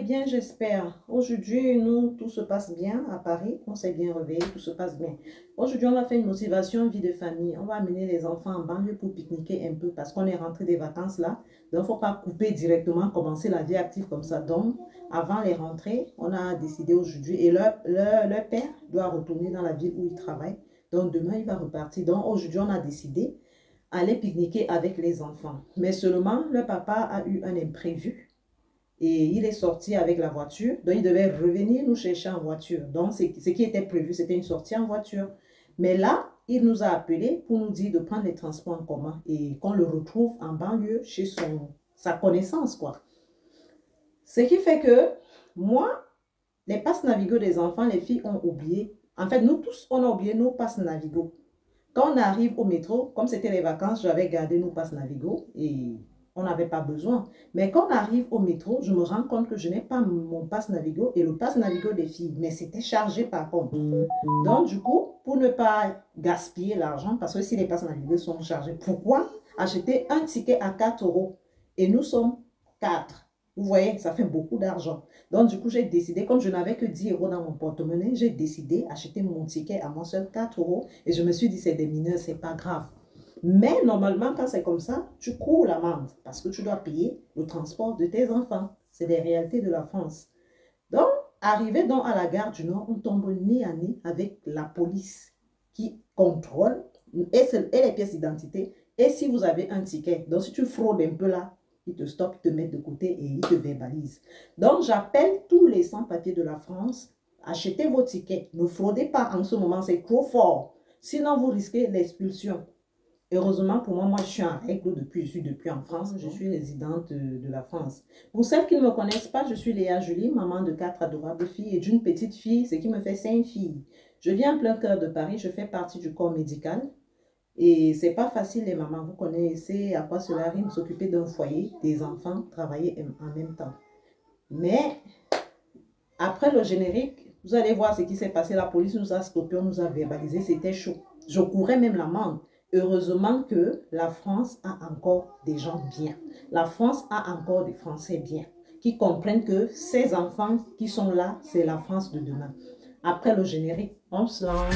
Bien, j'espère. Aujourd'hui, nous, tout se passe bien à Paris. On s'est bien réveillé, tout se passe bien. Aujourd'hui, on va faire une motivation vie de famille. On va amener les enfants en banlieue pour pique-niquer un peu parce qu'on est rentré des vacances là. Donc, il ne faut pas couper directement, commencer la vie active comme ça. Donc, avant les rentrées, on a décidé aujourd'hui et leur père doit retourner dans la ville où il travaille. Donc, demain, il va repartir. Donc, aujourd'hui, on a décidé d'aller pique-niquer avec les enfants. Mais seulement, le papa a eu un imprévu. Et il est sorti avec la voiture. Donc, il devait revenir nous chercher en voiture. Donc, ce qui était prévu, c'était une sortie en voiture. Mais là, il nous a appelés pour nous dire de prendre les transports en commun et qu'on le retrouve en banlieue chez sa connaissance, quoi. Ce qui fait que, moi, les passes Navigo des enfants, les filles ont oublié. En fait, nous tous, on a oublié nos passes Navigo. Quand on arrive au métro, comme c'était les vacances, j'avais gardé nos passes Navigo et on n'avait pas besoin. Mais quand on arrive au métro, je me rends compte que je n'ai pas mon passe Navigo et le passe Navigo des filles. Mais c'était chargé par contre. Donc, du coup, pour ne pas gaspiller l'argent, parce que si les passes Navigo sont chargés, pourquoi acheter un ticket à 4 € et nous sommes 4? Vous voyez, ça fait beaucoup d'argent. Donc, du coup, j'ai décidé, comme je n'avais que 10 € dans mon porte-monnaie, j'ai décidé d'acheter mon ticket à moi seul 4 € et je me suis dit, c'est des mineurs, c'est pas grave. Mais normalement, quand c'est comme ça, tu cours l'amende parce que tu dois payer le transport de tes enfants. C'est les réalités de la France. Donc, arrivé donc à la gare du Nord, on tombe nez à nez avec la police qui contrôle et les pièces d'identité. Et si vous avez un ticket, donc si tu fraudes un peu là, ils te stoppent, ils te mettent de côté et ils te verbalisent. Donc, j'appelle tous les sans-papiers de la France, achetez vos tickets. Ne fraudez pas en ce moment, c'est trop fort. Sinon, vous risquez l'expulsion. Heureusement pour moi, je suis en règle je suis depuis en France, je suis résidente de la France. Pour celles qui ne me connaissent pas, je suis Léa Julie, maman de 4 adorables filles et d'une petite fille, ce qui me fait 5 filles. Je viens en plein cœur de Paris, je fais partie du corps médical et c'est pas facile les mamans, vous connaissez à quoi cela rime, s'occuper d'un foyer, des enfants, travailler en même temps. Mais après le générique, vous allez voir ce qui s'est passé, la police nous a stoppés, on nous a verbalisé, c'était chaud. Je courais même l'amende. Heureusement que la France a encore des gens bien. La France a encore des Français bien, qui comprennent que ces enfants qui sont là, c'est la France de demain. Après le générique, on se lance.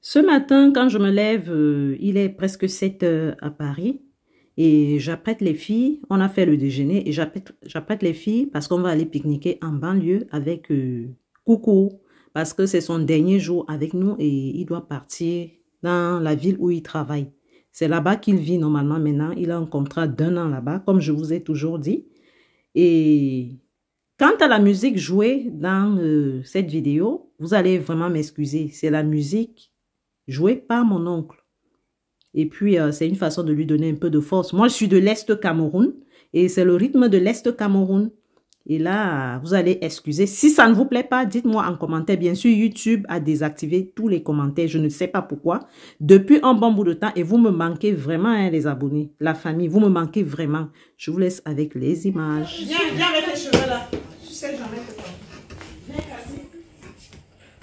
Ce matin, quand je me lève, il est presque 7 h à Paris. Et j'apprête les filles, on a fait le déjeuner et j'apprête les filles parce qu'on va aller pique-niquer en banlieue avec Coucou. Parce que c'est son dernier jour avec nous et il doit partir dans la ville où il travaille. C'est là-bas qu'il vit normalement maintenant. Il a un contrat d'1 an là-bas, comme je vous ai toujours dit. Et quant à la musique jouée dans cette vidéo, vous allez vraiment m'excuser. C'est la musique jouée par mon oncle. Et puis, c'est une façon de lui donner un peu de force. Moi, je suis de l'Est Cameroun et c'est le rythme de l'Est Cameroun. Et là, vous allez excuser. Si ça ne vous plaît pas, dites-moi en commentaire. Bien sûr, YouTube a désactivé tous les commentaires. Je ne sais pas pourquoi. Depuis un bon bout de temps, et vous me manquez vraiment, hein, les abonnés, la famille, vous me manquez vraiment. Je vous laisse avec les images. Viens avec tes cheveux là. Tu sais jamais que toi. Viens, Cassie.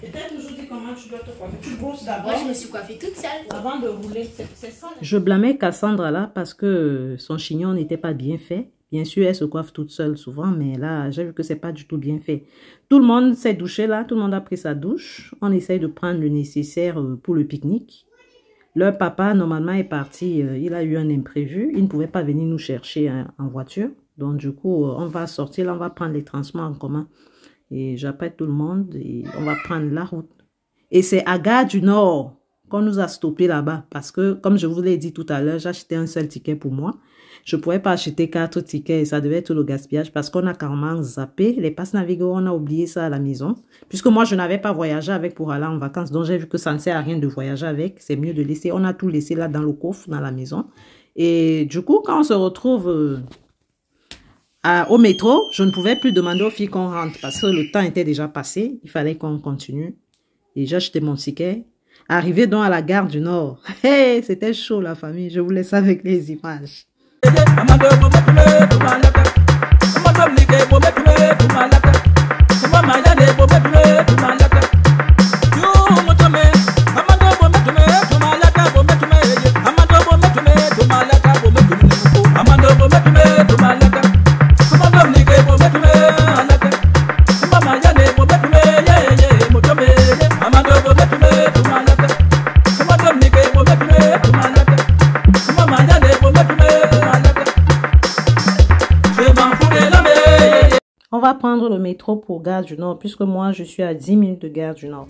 Et t'as toujours dit comment tu dois te coiffer. Tu brosses d'abord. Moi, je me suis coiffée toute seule. Avant de rouler, c'est ça. Je blâmais Cassandra là parce que son chignon n'était pas bien fait. Bien sûr, elle se coiffe toute seule souvent, mais là, j'ai vu que c'est pas du tout bien fait. Tout le monde s'est douché là, tout le monde a pris sa douche. On essaye de prendre le nécessaire pour le pique-nique. Leur papa, normalement, est parti. Il a eu un imprévu. Il ne pouvait pas venir nous chercher en voiture. Donc, du coup, on va sortir là, on va prendre les transports en commun. Et j'appelle tout le monde et on va prendre la route. Et c'est à Gare du Nord qu'on nous a stoppé là-bas. Parce que, comme je vous l'ai dit tout à l'heure, j'ai acheté un seul ticket pour moi. Je ne pourrais pas acheter 4 tickets et ça devait être le gaspillage parce qu'on a carrément zappé. Les passes Navigo, on a oublié ça à la maison. Puisque moi, je n'avais pas voyagé avec pour aller en vacances. Donc, j'ai vu que ça ne sert à rien de voyager avec. C'est mieux de laisser. On a tout laissé là dans le coffre, dans la maison. Et du coup, quand on se retrouve au métro, je ne pouvais plus demander aux filles qu'on rentre parce que le temps était déjà passé. Il fallait qu'on continue. Et j'ai acheté mon ticket. Arrivé donc à la gare du Nord. Hey, c'était chaud la famille. Je vous laisse avec les images. On va prendre le métro pour Gare du Nord, puisque moi, je suis à 10 minutes de Gare du Nord.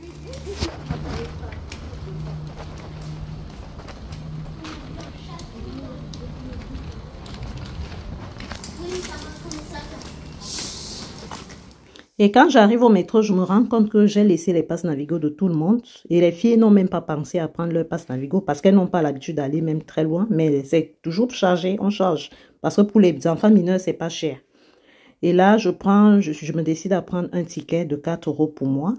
Et quand j'arrive au métro, je me rends compte que j'ai laissé les passes Navigo de tout le monde. Et les filles n'ont même pas pensé à prendre leur passe Navigo parce qu'elles n'ont pas l'habitude d'aller même très loin. Mais c'est toujours chargé, on charge. Parce que pour les enfants mineurs, c'est pas cher. Et là, je me décide à prendre un ticket de 4 € pour moi.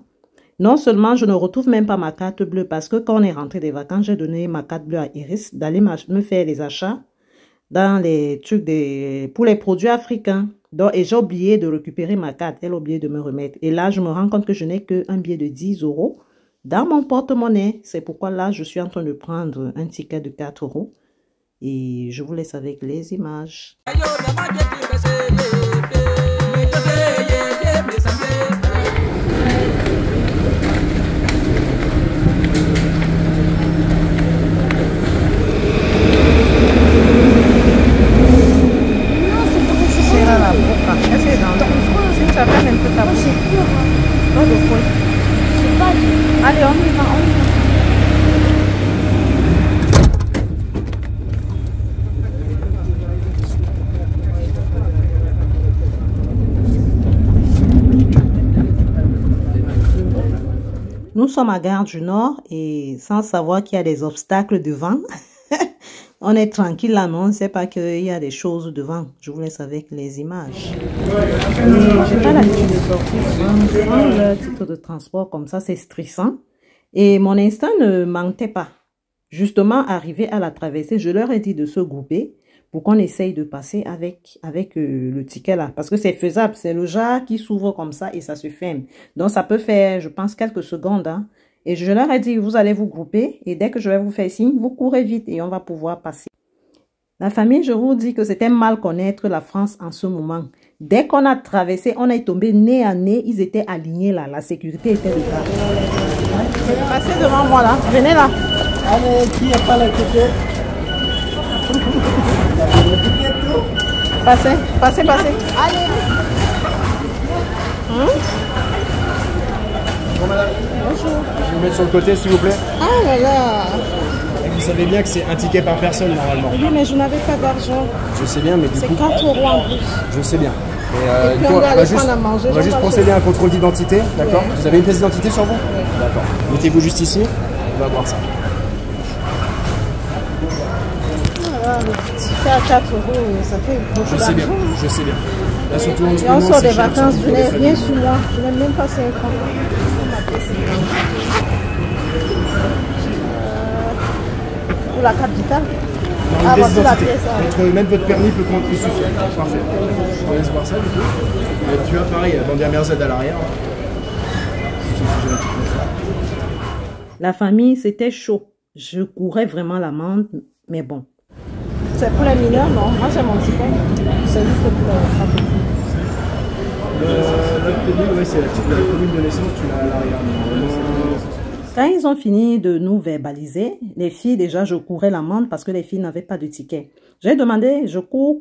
Non seulement, je ne retrouve même pas ma carte bleue parce que quand on est rentré des vacances, j'ai donné ma carte bleue à Iris d'aller me faire les achats dans les trucs pour les produits africains. Donc, et j'ai oublié de récupérer ma carte. Elle a oublié de me remettre. Et là, je me rends compte que je n'ai qu'un billet de 10 € dans mon porte-monnaie. C'est pourquoi là, je suis en train de prendre un ticket de 4 €. Et je vous laisse avec les images. Allez, on y va, Nous sommes à Gare du Nord et sans savoir qu'il y a des obstacles devant, on est tranquille là, mais on ne sait pas qu'il y a des choses devant. Je vous laisse avec les images. Je n'ai pas l'habitude de sortir sans le titre de transport comme ça, c'est stressant. Et mon instinct ne mentait pas. Justement, arrivé à la traversée, je leur ai dit de se grouper pour qu'on essaye de passer avec le ticket là. Parce que c'est faisable, c'est le jar qui s'ouvre comme ça et ça se ferme. Donc ça peut faire, je pense, quelques secondes. Hein. Et je leur ai dit, vous allez vous grouper et dès que je vais vous faire signe, vous courez vite et on va pouvoir passer. La famille, je vous dis que c'était mal connaître la France en ce moment. Dès qu'on a traversé, on est tombé nez à nez, ils étaient alignés là, la sécurité était de là. Passez devant moi là, venez là. Allez, qui n'a pas la ticket? Passez, passez, passez. Allez. Bonjour madame. Bonjour. Je vais vous mettre sur le côté s'il vous plaît. Ah là là. Et vous savez bien que c'est un ticket par personne normalement. Oui, mais je n'avais pas d'argent. Je sais bien, mais du coup... C'est 4 € en plus. Je sais bien. Et puis on va aller prendre à manger. On va juste procéder à un contrôle d'identité, d'accord? Vous avez une pièce d'identité sur vous? Oui. D'accord. Mettez-vous juste ici, on va voir ça. Voilà, le ticket à 4 €, ça fait beaucoup d'argent. Je sais bien. Là, surtout en ce Et on moment, sort des cher, vacances, surtout je pour n'ai les rien familles. sur moi. Je n'ai même pas 5 francs. Pour la carte vitale. Non, une Ah, pièce voici la d'identité. pièce. Même votre permis peut suffire. Parfait. Je laisse voir ça du coup. Tu vois, pareil, bandière Z à l'arrière. La famille, c'était chaud. Je courais vraiment l'amende, mais bon. C'est pour les mineurs, non? Moi, j'ai mon ticket. C'est juste pour Notre tenue, ouais, c'est la commune de naissance, tu l'as à l'arrière. Quand ils ont fini de nous verbaliser, les filles, déjà, je courais l'amende parce que les filles n'avaient pas de ticket. J'ai demandé, je cours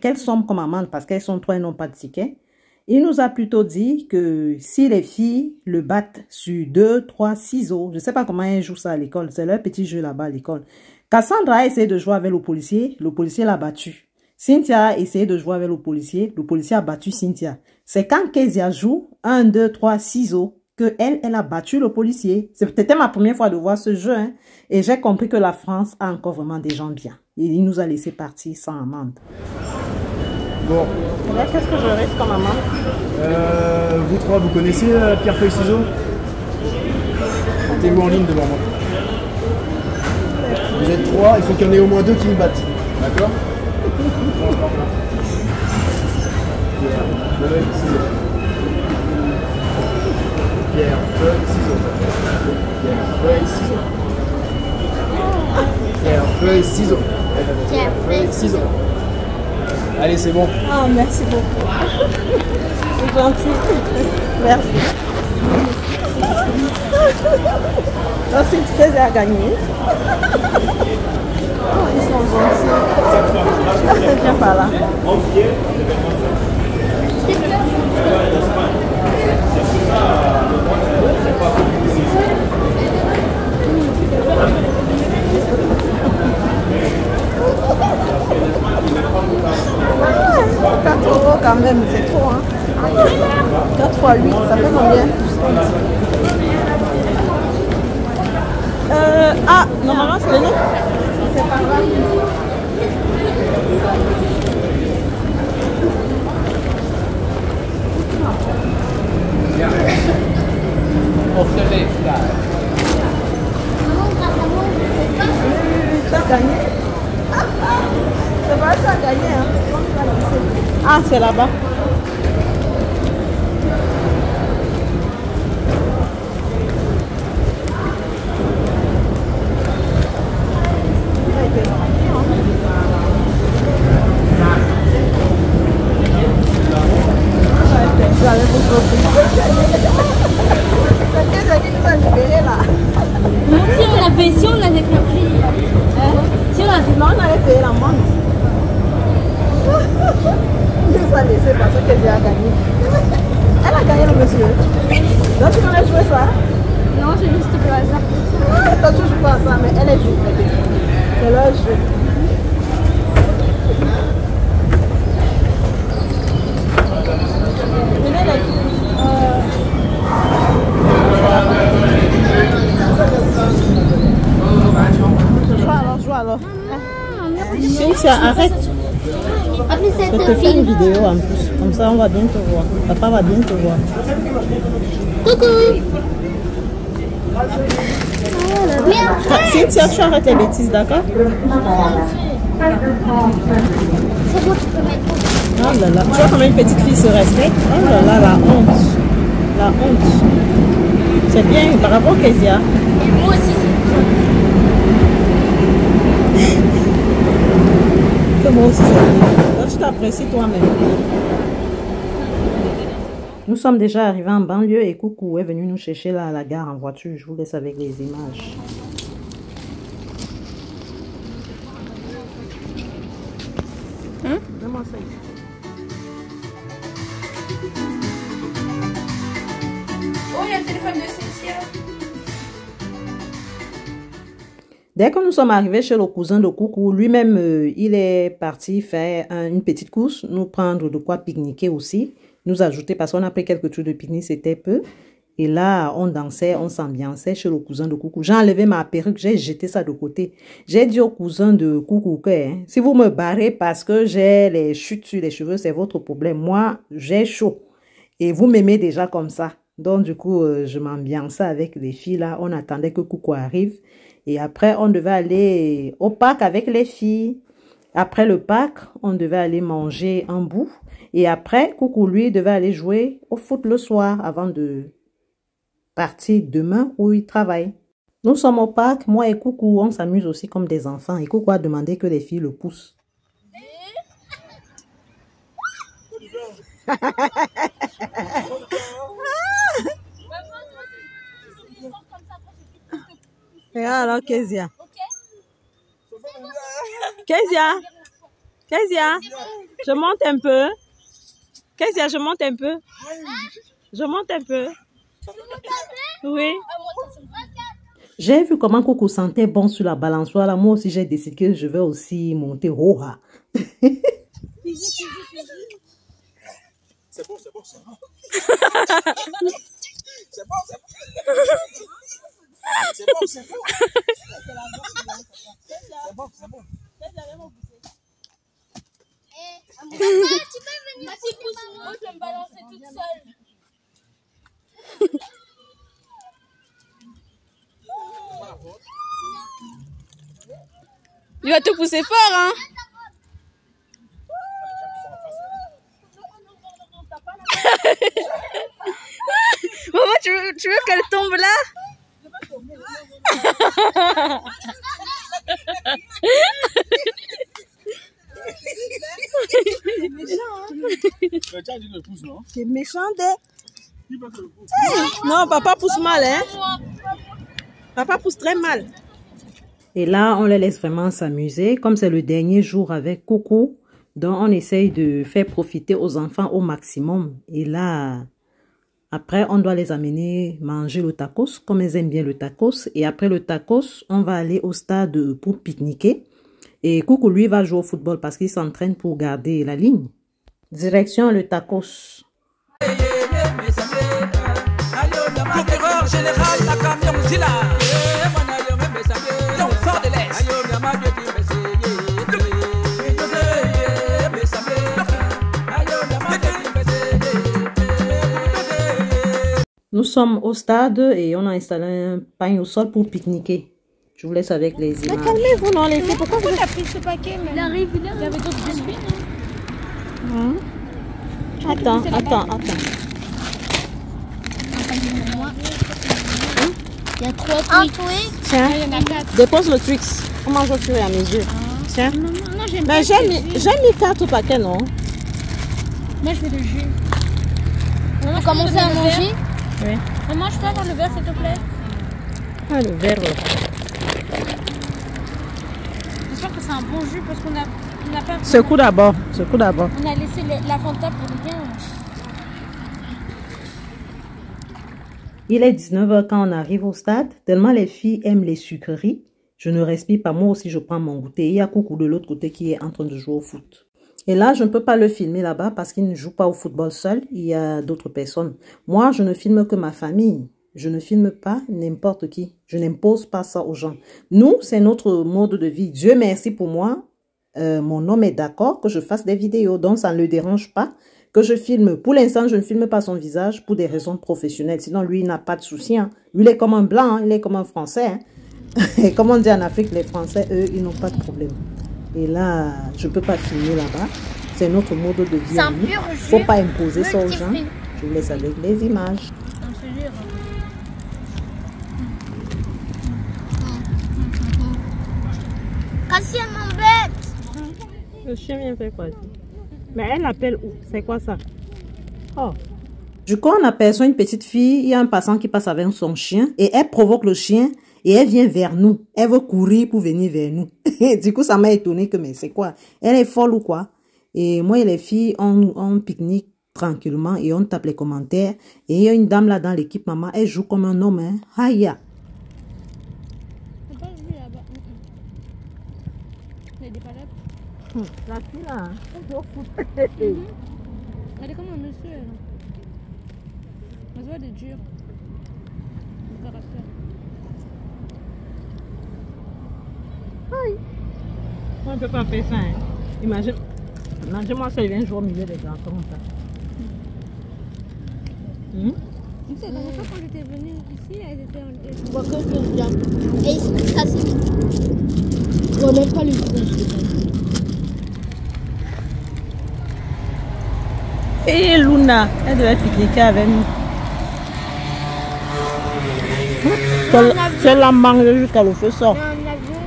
quelle somme comme amende parce qu'elles sont 3 et n'ont pas de ticket. Il nous a plutôt dit que si les filles le battent sur 2, 3, 6 €, je ne sais pas comment elles jouent ça à l'école, c'est leur petit jeu là-bas à l'école. Cassandra a essayé de jouer avec le policier l'a battu. Cynthia a essayé de jouer avec le policier a battu Cynthia. C'est quand Kezia joue 1, 2, 3, 6 € que elle a battu le policier. C'était ma première fois de voir ce jeu. Hein, et j'ai compris que la France a encore vraiment des gens bien. Et il nous a laissé partir sans amende. Bon. Là, qu'est-ce que je risque comme maman? Vous trois, vous connaissez pierre, feuille, ciseaux? Mettez-vous en ligne devant moi. Vous êtes trois, il faut qu'il y en ait au moins deux qui me battent. D'accord? Pierre, feuille, ciseaux. Pierre, feuille, ciseaux. Pierre, feuille, ciseaux. Pierre, feuille, Ciseaux. Allez, c'est bon. Ah, merci beaucoup. C'est gentil. Merci. Donc, si tu faisais à gagner. Oh, ils sont gentils. Viens par là. Ah, 4 € quand même, c'est trop. Hein. 4 fois 8, ça fait combien? Ah, normalement c'est nous. C'est pas grave. T'as gagné? C'est vrai, tu as gagné. Hein. Ah, c'est là-bas. Si on l'avait compris. Si on a dit non, on allait payer l'amende. Je vais laisser parce qu'elle a gagné. Elle a gagné le monsieur. Donc tu connais jouer ça? Non, j'ai juste le hasard. Toi tu joues pas à ça, mais elle est jouée. C'est leur jeu. Venez les filles. Joue alors. Cynthia, arrête. Appelez Je te cette fais une fille. vidéo en plus. Comme ça, on va bien te voir. Papa va bien te voir. Coucou. Cynthia, tu arrêtes les bêtises, d'accord? C'est bon, tu peux mettre. Oh là là. Tu vois comment une petite fille se respecte? Oh là là, la honte. La honte. C'est bien, bravo Kezia. Et moi aussi, Que moi aussi, c'est bien. Donc, tu t'apprécies toi-même. Nous sommes déjà arrivés en banlieue et Coucou est venu nous chercher là à la gare en voiture. Je vous laisse avec les images. Donne-moi ça ici. Oh, il y a le téléphone de Cynthia. Dès que nous sommes arrivés chez le cousin de Coucou, lui-même, il est parti faire une petite course, nous prendre de quoi pique-niquer aussi, nous ajouter, parce qu'on a pris quelques trucs de pique-nique, c'était peu. Et là, on dansait, on s'ambiançait chez le cousin de Coucou. J'ai enlevé ma perruque, j'ai jeté ça de côté. J'ai dit au cousin de Coucou que si vous me barrez parce que j'ai les chutes sur les cheveux, c'est votre problème. Moi, j'ai chaud. Et vous m'aimez déjà comme ça. Donc, du coup, je m'ambiançais avec les filles là. On attendait que Coucou arrive. Et après, on devait aller au parc avec les filles. Après le parc, on devait aller manger un bout. Et après, Coucou, lui, devait aller jouer au foot le soir avant de partir demain où il travaille. Nous sommes au parc, moi et Coucou, on s'amuse aussi comme des enfants. Et Coucou a demandé que les filles le poussent. Regarde alors Kezia. Kezia. Kezia. Je monte un peu. Kezia, je monte un peu. Je monte un peu. Oui. J'ai vu comment Coucou sentait bon sur la balançoire. Là, moi aussi, j'ai décidé que je vais aussi monter. Roha. C'est bon, c'est bon, c'est bon. C'est bon, c'est bon. C'est bon, c'est bon. C'est bon, c'est bon. Moi, je vais me balancer toute seule. Il va te pousser fort, hein? Maman, tu veux qu'elle tombe là? C'est méchant, non, papa pousse mal, hein? Papa pousse très mal. Et là, on les laisse vraiment s'amuser. Comme c'est le dernier jour avec Coucou, donc on essaye de faire profiter aux enfants au maximum. Et là, après, on doit les amener manger le tacos, comme elles aiment bien le tacos. Et après le tacos, on va aller au stade pour pique-niquer. Et Coucou, lui, va jouer au football parce qu'il s'entraîne pour garder la ligne. Direction le tacos. Procureur général, la camion Zila. L'enfant de l'Est. Nous sommes au stade et on a installé un pagne au sol pour pique-niquer. Je vous laisse avec les images. Mais calmez-vous, non, les filles. Pourquoi vous... T'as pris ce paquet, mais... Il arrive, il y avait d'autres biscuits, non? Attends. Il y a 3 Twix. Tiens, Il y en a 4. dépose le Twix. On mange au fur et à mesure. Tiens. Non, j'aime pas. Mais j'ai mis 4 au paquet, non? Moi, je veux le jus. Maman, commencer à manger? Oui. Maman, je peux avoir le verre, s'il te plaît? Ah, le verre. J'espère que c'est un bon jus parce qu'on a pas... Secoue d'abord. On a laissé la Fanta pour rien. Il est 19h quand on arrive au stade. Tellement les filles aiment les sucreries. Je ne respire pas. Moi aussi, je prends mon goûter. Il y a Coucou de l'autre côté qui est en train de jouer au foot. Et là, je ne peux pas le filmer là-bas parce qu'il ne joue pas au football seul. Il y a d'autres personnes. Moi, je ne filme que ma famille. Je ne filme pas n'importe qui. Je n'impose pas ça aux gens. Nous, c'est notre mode de vie. Dieu merci pour moi. Mon homme est d'accord que je fasse des vidéos. Donc, ça ne le dérange pas que je filme. Pour l'instant, je ne filme pas son visage pour des raisons professionnelles. Sinon, lui, il n'a pas de souci. Hein. Lui, il est comme un blanc. Hein. Il est comme un Français. Hein. Et comme on dit en Afrique, les Français, eux, ils n'ont pas de problème. Et là, je ne peux pas filmer là-bas. C'est notre mode de vie. C'est un pur jus. Il ne faut pas imposer ça aux gens. Je vous laisse avec les images. Cassie, elle m'embête. Le chien vient faire quoi? Mais elle appelle où? C'est quoi ça? Oh. Du coup, on aperçoit une petite fille. Il y a un passant qui passe avec son chien. Et elle provoque le chien. Et elle vient vers nous. Elle veut courir pour venir vers nous. Du coup, ça m'a étonné que, mais c'est quoi? Elle est folle ou quoi? Et moi et les filles, on pique-nique tranquillement et on tape les commentaires. Et il y a une dame là dans l'équipe, maman. Elle joue comme un homme, hein. Haya. C'est pas vu là-bas. Il y a des palettes. La fille là, elle joue au foot. Elle est comme un monsieur, elle. Elle se voit des durs. Le caractère. On ne peut pas faire ça. Hein. Imagine-moi ça, il vient jouer au milieu des grands comme ça. Tu sais, la dernière fois quand j'étais venue ici, elle était en... Et ça c'est... On n'a même pas le visage. Et Luna, elle devait pique-niquer avec nous. C'est la mangue jusqu'à le feu sort. Mais un avion.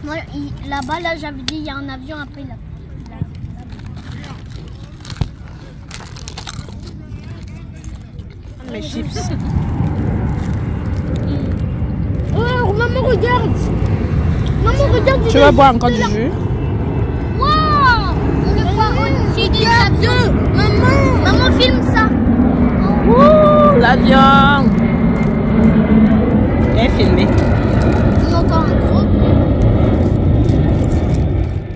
Moi, là-bas, là, j'avais dit, il y a un avion après là. Mes chips. Oh, maman, regarde. Maman, regarde. Tu vas boire encore du jus? Wow, on le voit au-dessus des avions. Maman, filme ça. Ouh, l'avion. Elle est filmée. On entend un gros.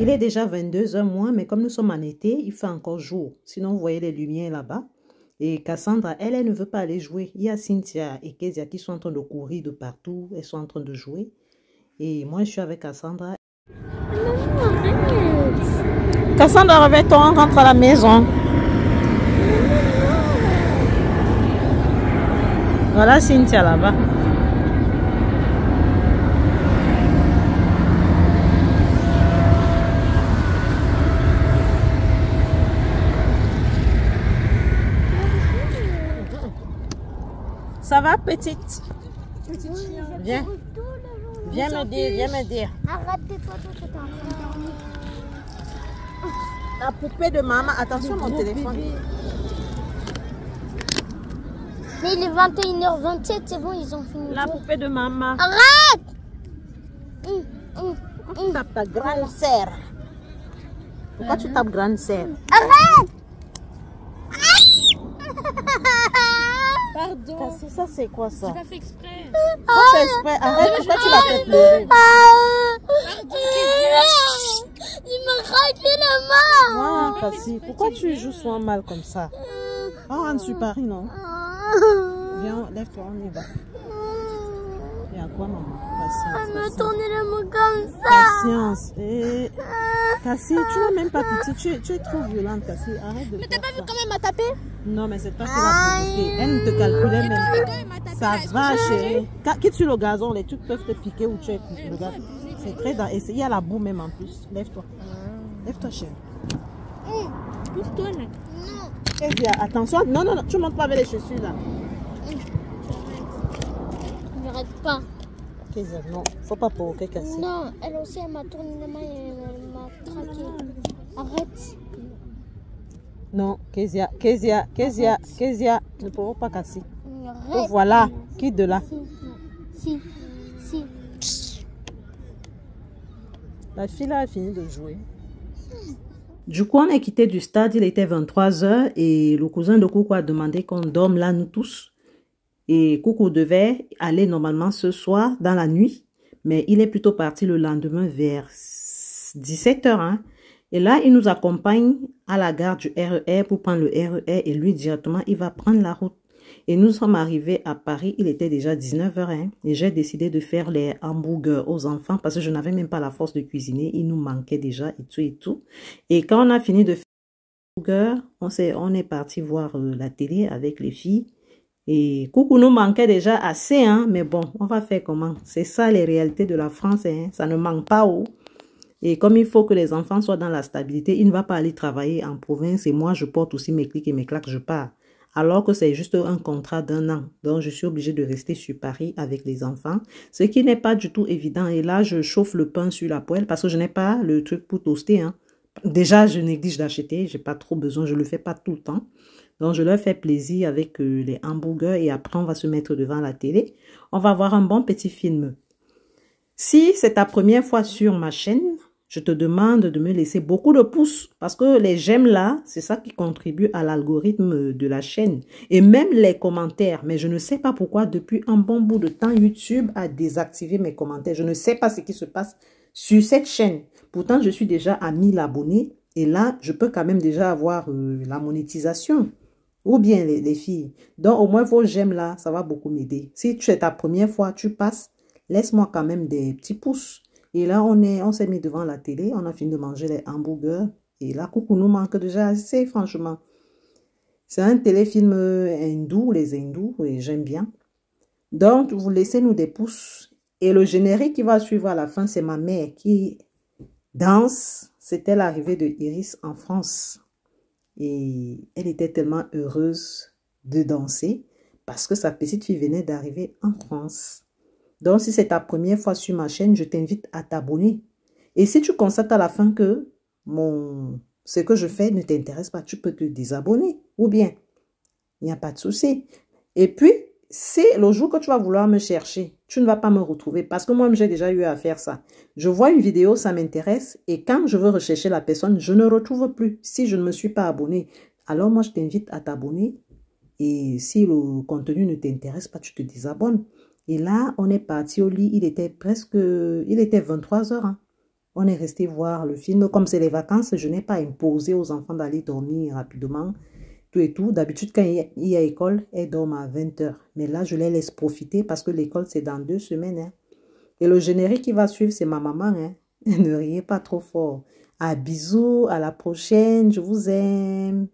Il est déjà 22h moins, mais comme nous sommes en été, il fait encore jour. Sinon, vous voyez les lumières là-bas. Et Cassandra, elle ne veut pas aller jouer. Il y a Cynthia et Kezia qui sont en train de courir de partout. Elles sont en train de jouer. Et moi, je suis avec Cassandra. Arrête. Cassandra, réveille-toi, on rentre à la maison. Voilà Cynthia là-bas. Ça va, petite? Viens. Viens me dire, viens me dire. Arrête de toi, La poupée de maman. Attention mon téléphone. Mais il est 21h27, c'est bon, ils ont fini. La poupée de maman. Arrête. Pourquoi tu tapes ta grande sœur? Pourquoi tu tapes grande sœur? Arrête. Pardon. Ça c'est quoi ça? J'ai pas fait exprès. Ça c'est exprès. Arrête, pourquoi tu l'as fait pleurer? Il m'a craqué la main. Ah, Cassie, pourquoi tu joues souvent mal comme ça? Oh, on suis Paris, non? Viens, lève-toi, on y va. Il y a quoi, maman? Patience. Elle me tournait la main comme ça. Patience. Et... Cassie, tu n'as même pas pitié. Tu es trop violente, Cassie. Arrête de faire ça. T'as pas vu quand elle m'a tapé? Non, mais c'est pas qu'elle a provoqué. Elle ne te calculait même pas. Ça va, chérie. Quitte sur le gazon, les trucs peuvent te piquer ou tu es le gars. C'est très dans... Il y a la boue même en plus. Lève-toi. Lève-toi, chérie. Pousse-toi là. Attention. Non, tu montes pas avec les chaussures là. Ne m'arrête pas. Non, faut pas provoquer Cassie. Non, elle aussi, elle m'a tourné la main et elle m'a traqué. Arrête. Non, Kezia, ne provoque pas Cassie. Arrête. Oh, voilà, quitte de là. Si. La fille là a fini de jouer. Du coup, on est quitté du stade, il était 23h et le cousin de Coucou a demandé qu'on dorme là, nous tous. Et Coucou devait aller normalement ce soir dans la nuit, mais il est plutôt parti le lendemain vers 17h. Hein. Et là, il nous accompagne à la gare du RER pour prendre le RER et lui directement, il va prendre la route. Et nous sommes arrivés à Paris, il était déjà 19h. Hein, et j'ai décidé de faire les hamburgers aux enfants parce que je n'avais même pas la force de cuisiner. Il nous manquait déjà et tout et tout. Et quand on a fini de faire les hamburgers, on est parti voir la télé avec les filles. Et Coucou nous manquait déjà assez, hein, mais bon, on va faire comment? C'est ça les réalités de la France, hein, ça ne manque pas haut. Et comme il faut que les enfants soient dans la stabilité, il ne va pas aller travailler en province et moi je porte aussi mes clics et mes claques, je pars. Alors que c'est juste un contrat d'1 an. Donc je suis obligée de rester sur Paris avec les enfants, ce qui n'est pas du tout évident. Et là, je chauffe le pain sur la poêle parce que je n'ai pas le truc pour toaster. Hein. Déjà, je néglige d'acheter, je n'ai pas trop besoin, je ne le fais pas tout le temps. Donc, je leur fais plaisir avec les hamburgers et après, on va se mettre devant la télé. On va voir un bon petit film. Si c'est ta première fois sur ma chaîne, je te demande de me laisser beaucoup de pouces parce que les j'aime là, c'est ça qui contribue à l'algorithme de la chaîne. Et même les commentaires. Mais je ne sais pas pourquoi, depuis un bon bout de temps, YouTube a désactivé mes commentaires. Je ne sais pas ce qui se passe sur cette chaîne. Pourtant, je suis déjà à 1000 abonnés et là, je peux quand même déjà avoir la monétisation. Ou bien les filles. Donc, au moins, vos j'aime là, ça va beaucoup m'aider. Si tu es ta première fois, tu passes, laisse-moi quand même des petits pouces. Et là, on s'est mis devant la télé, on a fini de manger les hamburgers. Et là, Coucou nous manque déjà assez, franchement. C'est un téléfilm hindou, les hindous, et j'aime bien. Donc, vous laissez-nous des pouces. Et le générique qui va suivre à la fin, c'est ma mère qui danse. C'était l'arrivée de Iris en France. Et elle était tellement heureuse de danser parce que sa petite fille venait d'arriver en France. Donc, si c'est ta première fois sur ma chaîne, je t'invite à t'abonner. Et si tu constates à la fin que ce que je fais ne t'intéresse pas, tu peux te désabonner. Ou bien, il n'y a pas de souci. Et puis, si le jour que tu vas vouloir me chercher, tu ne vas pas me retrouver parce que moi, j'ai déjà eu à faire ça. Je vois une vidéo, ça m'intéresse et quand je veux rechercher la personne, je ne retrouve plus si je ne me suis pas abonné. Alors moi, je t'invite à t'abonner et si le contenu ne t'intéresse pas, tu te désabonnes. Et là, on est parti au lit, il était 23h. Hein. On est resté voir le film. Comme c'est les vacances, je n'ai pas imposé aux enfants d'aller dormir rapidement. Tout et tout. D'habitude, quand il y a école, elles dorment à 20h. Mais là, je les laisse profiter parce que l'école, c'est dans 2 semaines. Hein. Et le générique qui va suivre, c'est ma maman. Hein. Ne riez pas trop fort. À bisous, à la prochaine. Je vous aime.